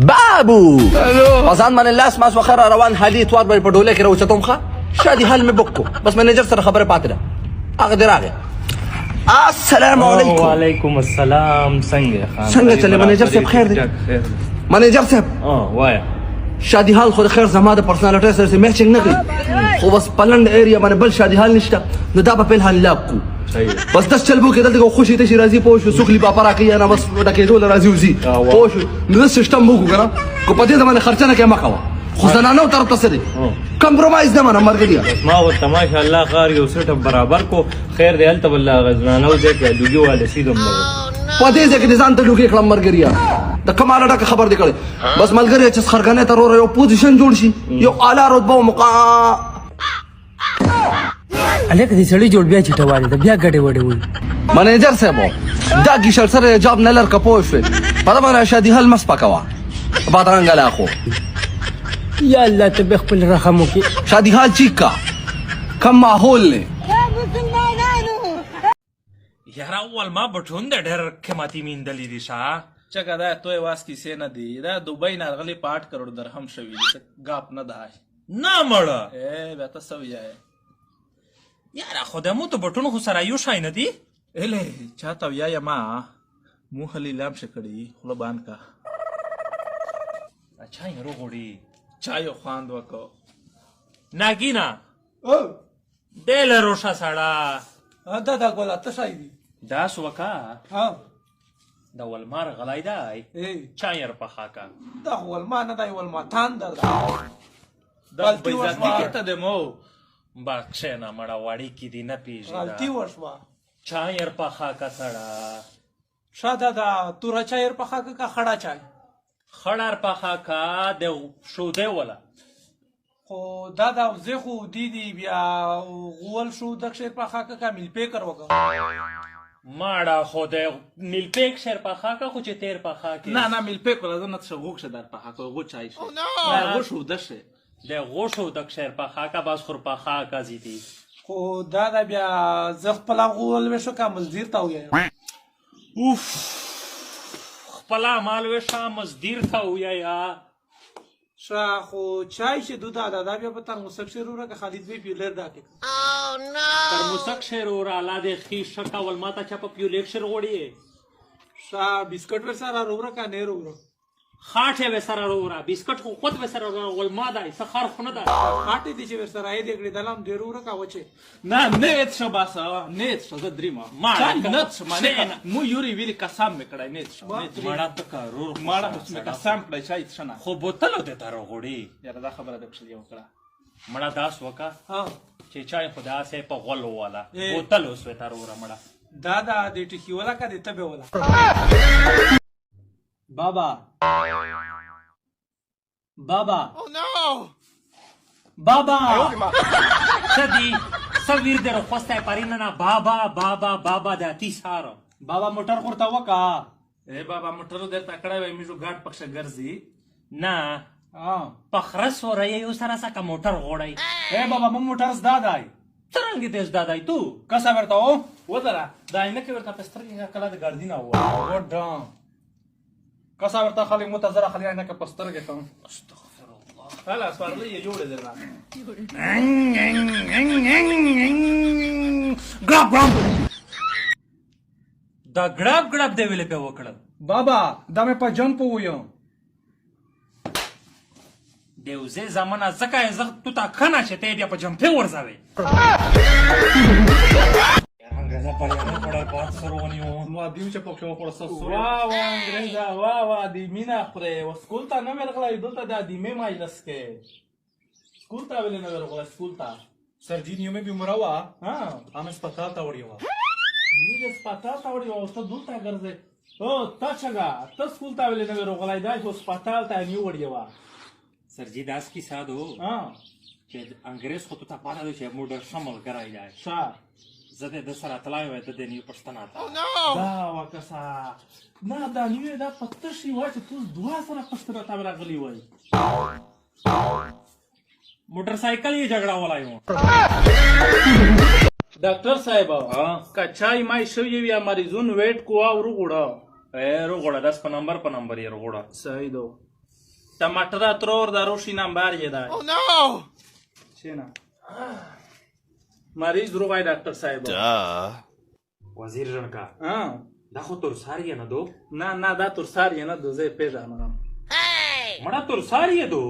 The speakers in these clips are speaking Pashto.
بابو اذان من اللاس ماس وخر روان حالي توار بل پډوله کې راوچتم ښه شادي حال مې بوکو بس منیجر سره خبره پاتې ده هغه دراغه السلام علیکم وعلیکم السلام څنګه څنګه چلے منیجر صاحب خیر دی منیجر صاحب وایا شادي حال خو خیر زما د پرسنالټي سره میچینګ نه کوي خو بس پلند ایریا باندې بل شادي حال نشته نو دا په حال لا کو بس داس چلبو کې دلته خوشي ته شي راځي پوه شو سوخلي په پرا کې نه بس ډکه ډول راځي وزي پوه شو نو سیستم وګو کنه کو پدې د باندې خرچه نه کې مخاوه خو زنانو طرف ته سره کمپرمایز نه منه مرګ دی ما و تماشا الله خار یو سټ برابر کو خیر دی الته والله غزنانو دې کې لوګي والے سیدم نو پدې ځکه ځان ته لوګي کلم مرګ د کمال ډکه خبر دی کړي بس ملګری چې خرګنه ته ورو یو پوزیشن جوړ شي یو اعلی رتبه او مقام الک دې سړی جوړ بیا چټواله د بیا غډې وډې وي منیجر صاحب دا کی سره جاب نه لر کپوش په باندې شادي حل مس پکوا بادرنګ لا خو یا الله ته بخپل رحم وکي شادي حال چیکا کم ماحول نه یاره اول ما بټون د ډېر قیمتي میندلې دي شاه چکه دا توی واس کیسې نه دی دا دوبۍ نه غلی په 8 کروڑ درهم شوي دي ګاپ نه ده نه مړه بیا ته څه وایې یاره خو د مو ته بټون خو سره یو شی نه دي الې چاته وایې ما موه لیلام شه کړي خوله بان کا اچھا یې روغوړي چایو خواند وکړو ناګینا ډېله روشه سړه دا دا ګوله ته شای دي دا سوکا ها د ولمار غلای دی چایر په خاکا دا ولما نه دی ولما تان در دا غلطي وشوه ته دمو باکشه نه مړه وړي کې دی نه پیژي غلطي وشوه چایر په خاکا سړه شاده دا تور چایر په خاکا کا خړا چای خړار په خاکا د شو دی ولا خو دا زه خو دیدی بیا غول شو د شیر په خاکا کا مل پیکر وکړه ماړه خو د نیل پیک شیر په خاکا خو چې تیر په خاکا نه مل پیکر نه څه غوښه در په خاکا غو چای شي نه غوښو دشه د غوښو د شیر په خاکا باز خور په خاکا زیدي خو دا بیا زه خپل غول وشو کا مزدیر تا وې اوف خپل مال وشا مزدیر تا وې شا خو چای شه دودا دا بیا په تر مسک شروع را خالد وی پیولر دا کې تر مسک شروع را لا د خي شکا ول ماته چا په پیولر شر وړي شا بسکټ ور سره روره کا نه روره خاټه و سره روره بسکټ خو خود و سره روره ول ما دای سخر خو نه ده خاټه دي چې ور سره اې دګړي دلم ډیر روره کا وچه نه نیت شباسا نیت شو دریما ما نت شمانه مو یوري ویلی قسم میکړای نیت شو مړه ته رور مړه مې قسم کړای چای شنه خو بوتلو ته تر غوړي یاره دا خبره د پښې یو کړه مړه داس وکا ها چې چای خدا سه په غول والا بوتلو سو تر ور مړه دا د ټکی ولا کا د تبه ولا بابا بابا بابا سدي سویر در خوسته پرینه نه بابا بابا بابا د 30 سارو بابا موټر خورتا وکا بابا موټر د تکړه وای میجو ګاټ پښه ګرځي نه پخرس ورې یو سره سکه موټر غوړی بابا مو موټر زدا دای څنګه دې زدا دای تو کسا ورته و ودره دا نه کې ورته پستر کې کله د ګاردی نه و وډا کسا ورته خالي متزره خالي نه کې پستر کې کوم استغفر الله هلا سوارلې جوړه درنه ګراب دا ګراب دی ویلې په وکړل بابا دا مې په جن پویو دیوزه زمانہ زکه زغ تو تا خنا شته دی په جمپه ورځوي انګريزا پړیا پړای پات سرونیو مو دیو چې په خو پر سسو وا انګريزا وا دی مینا پرې وسکول ته نه ورغلای دلته د دې مې مایلس کې سکول ته ولې نه ورغلای سکول ته سرجینیو مې بیماروا ها هم هسپتال ته وړیو دې هسپتال ته وړي او ته دلته ګرځې او تا څنګه ته سکول ته ولې نه ورغلای دا هسپتال ته نیو وړي سرجی داس کی سادو ها چې انګريز خو ته پاره دی چې موډر شمل کرای دی شا زده د سره تلای وای ته د نیو پښتنه تا دا وکسا نه دا نیو دا پتشي وای چې تو دوا سره پښتنه تا راغلی وای موټر سایکل یې جګړه ولایو ډاکټر صاحب کچای مای شوی یا مریضون ویټ کو او رغوړه روغوړه داس په نمبر یې روغوړه صحیح دو टमाटर अत्रोर दारो शीनाम बार ये दाय शीना मरीज रुवाई डॉक्टर साहेब وزیر رنکا हाँ دا خو ترساری نه دو ना दा तुरसार ये ना दुजे पे जाना مړه ترساری دو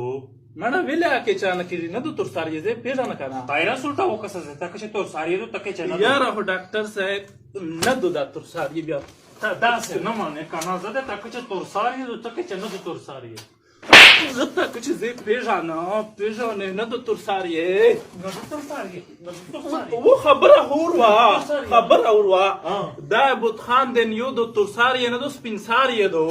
मना विल्या के चान की ना तो तुरसार ये जे पे जाना करना وایرس उलटा वो कसं जाता कसे तोरसारी दो तके चना यार हो डॉक्टर साहेब ना दो दा तुरसार ये भी دا سه نه مانه کنه زده تکه تورساری دو تکه چنه دو تورساری زتا कुछ जे पे जाने ना तो तुरसार ये نه دو تورساری نه دو تورساری वो खबर हुआ दा बुत खान दिन यो दो तुरसार ये ना दो स्पिनसार ये दो